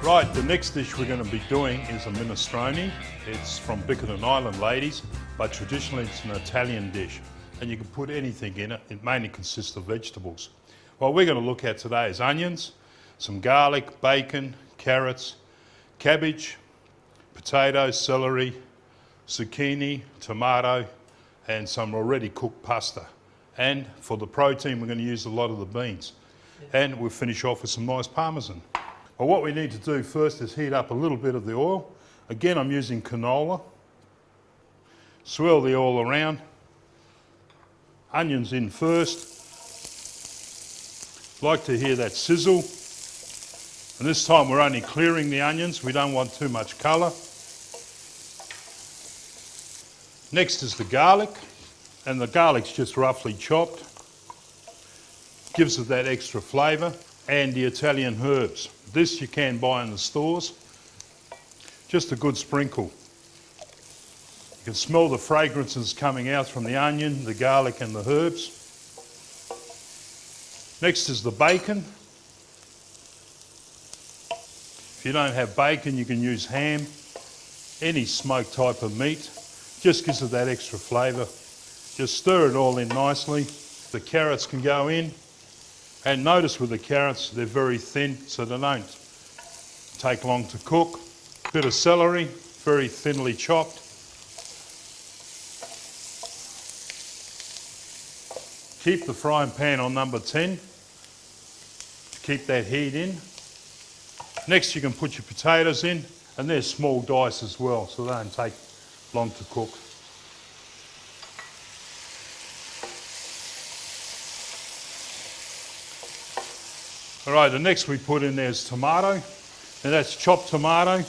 Right, the next dish we're going to be doing is a minestrone. It's from Bickerton Island, ladies, but traditionally it's an Italian dish. And you can put anything in it. It mainly consists of vegetables. What we're going to look at today is onions, some garlic, bacon, carrots, cabbage, potatoes, celery, zucchini, tomato, and some already cooked pasta. And for the protein, we're going to use a lot of the beans. And we'll finish off with some nice parmesan. Well, what we need to do first is heat up a little bit of the oil. Again, I'm using canola. Swirl the oil around. Onions in first. Like to hear that sizzle. And this time we're only clearing the onions. We don't want too much colour. Next is the garlic. And the garlic's just roughly chopped. Gives it that extra flavour. And the Italian herbs. This you can buy in the stores. Just a good sprinkle. You can smell the fragrances coming out from the onion, the garlic and the herbs. Next is the bacon. If you don't have bacon, you can use ham, any smoked type of meat. Just gives it that extra flavour. Just stir it all in nicely. The carrots can go in. And notice with the carrots, they're very thin, so they don't take long to cook. Bit of celery, very thinly chopped. Keep the frying pan on number 10 to keep that heat in. Next you can put your potatoes in, and they're small dice as well, so they don't take long to cook. All right, the next we put in there is tomato. And that's chopped tomato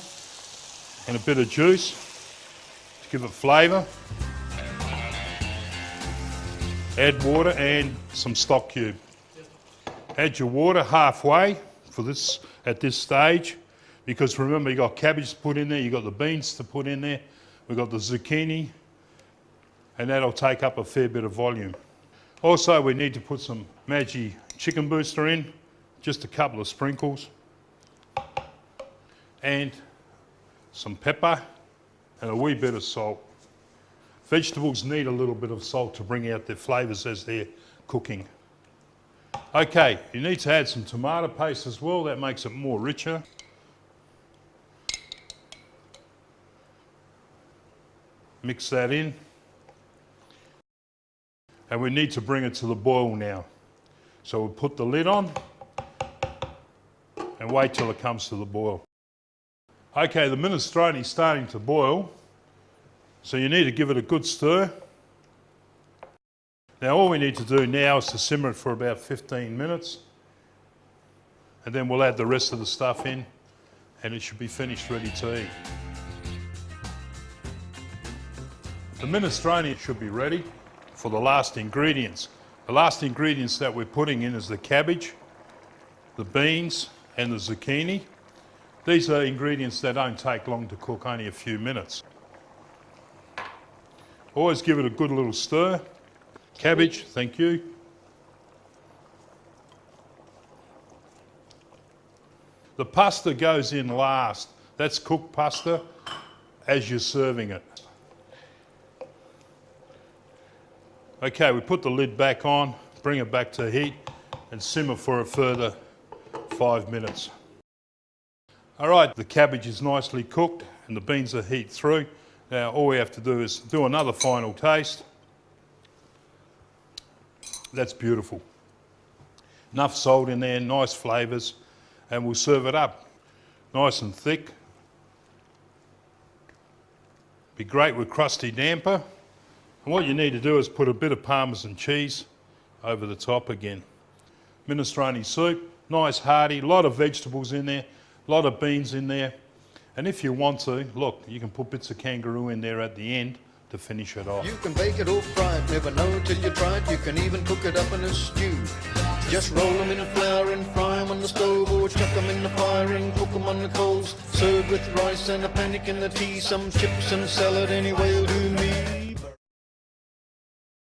and a bit of juice to give it flavour. Add water and some stock cube. Add your water halfway for this at this stage, because remember you got cabbage to put in there, you got the beans to put in there, we've got the zucchini, and that'll take up a fair bit of volume. Also, we need to put some Maggi chicken booster in. Just a couple of sprinkles and some pepper and a wee bit of salt. Vegetables need a little bit of salt to bring out their flavours as they're cooking. Okay, you need to add some tomato paste as well, that makes it more richer. Mix that in. And we need to bring it to the boil now. So we'll put the lid on and wait till it comes to the boil. Okay, the minestrone is starting to boil, so you need to give it a good stir. Now all we need to do now is to simmer it for about 15 minutes, and then we'll add the rest of the stuff in, and it should be finished ready to eat. The minestrone should be ready for the last ingredients. The last ingredients that we're putting in is the cabbage, the beans, and the zucchini. These are ingredients that don't take long to cook, only a few minutes. Always give it a good little stir. Cabbage, thank you. The pasta goes in last. That's cooked pasta as you're serving it. Okay, we put the lid back on, bring it back to heat, and simmer for a further 5 minutes. All right, the cabbage is nicely cooked and the beans are heated through. Now all we have to do is do another final taste. That's beautiful. Enough salt in there, nice flavours, and we'll serve it up. Nice and thick. Be great with crusty damper. And what you need to do is put a bit of Parmesan cheese over the top again. Minestrone soup. Nice hearty, a lot of vegetables in there, a lot of beans in there. And if you want to, look, you can put bits of kangaroo in there at the end to finish it off. You can bake it or fry it, never know till you try it. You can even cook it up in a stew. Just roll them in flour and fry them on the stove, or chuck them in the fire and cook them on the coals. Serve with rice and a panic in the tea, some chips and salad, any way will do.